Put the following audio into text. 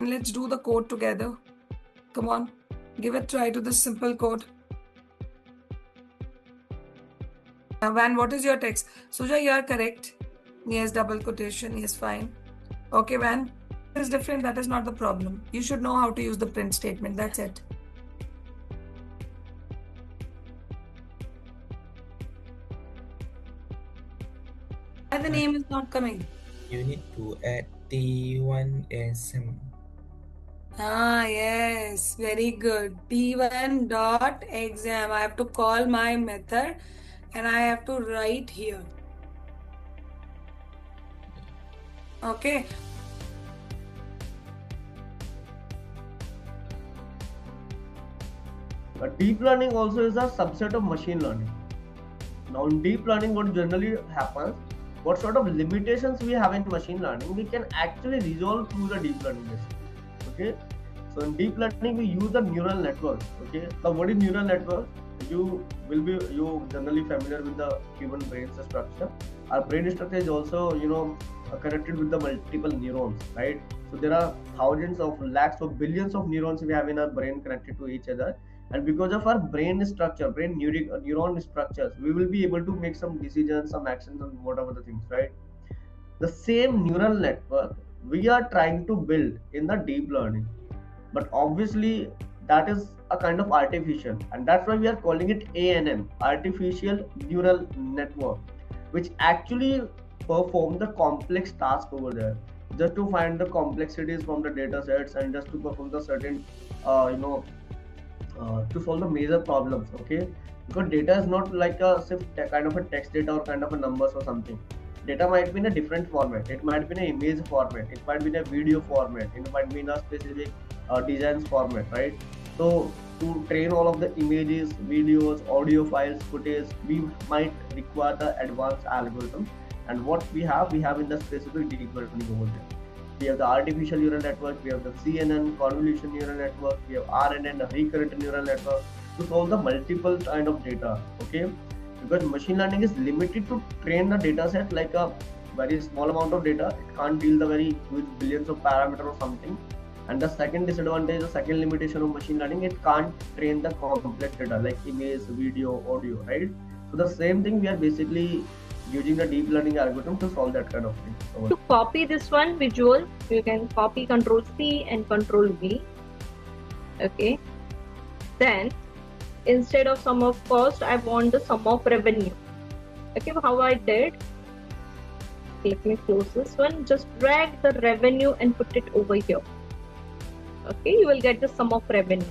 Let's do the code together. Come on, give a try to this simple code. Van, what is your text? Suja, you are correct. Yes, double quotation. Yes, fine. Okay, Van, it is different. That is not the problem. You should know how to use the print statement. That's it. Why the name is not coming? You need to add T1 exam. Yes, very good. T1 dot exam. I have to call my method and I have to write here. Okay. Deep learning also is a subset of machine learning. Now, in deep learning, what generally happens, what sort of limitations we have in machine learning, we can actually resolve through the deep learning basically. Okay. So in deep learning, we use the neural network. Okay. Now, what is neural network? You generally familiar with the human brain structure. Our brain structure is also connected with the multiple neurons, right? So there are thousands of lakhs of billions of neurons we have in our brain connected to each other, and because of our brain structure, neuron structures, we will be able to make some decisions, some actions, and whatever the things, right? The same neural network we are trying to build in the deep learning, but obviously that is a kind of artificial, and that's why we are calling it ANN, artificial neural network, which actually perform the complex task over there, just to find the complexities from the data sets and just to perform the certain to solve the major problems. Okay, because data is not like a kind of a text data or kind of a numbers or something. Data might be in a different format, it might be in an image format, it might be in a video format, it might be in a specific designs format, right? So to train all of the images, videos, audio files, footage, we might require the advanced algorithm, and what we have in the specific deep learning over there. We have the artificial neural network, we have the CNN, convolution neural network, we have RNN, the recurrent neural network, to solve the multiple kind of data. Okay, because machine learning is limited to train the data set like a very small amount of data. It can't deal the very huge billions of parameters or something. And the second disadvantage, the second limitation of machine learning, it can't train the complex data like image, video, audio, right? So the same thing we are basically using the deep learning algorithm to solve that kind of thing. To copy this one visual, you can copy Control C and Control V. Okay. Then instead of sum of cost, I want the sum of revenue. Okay, how I did? Let me close this one. Just drag the revenue and put it over here. Okay, you will get the sum of revenue.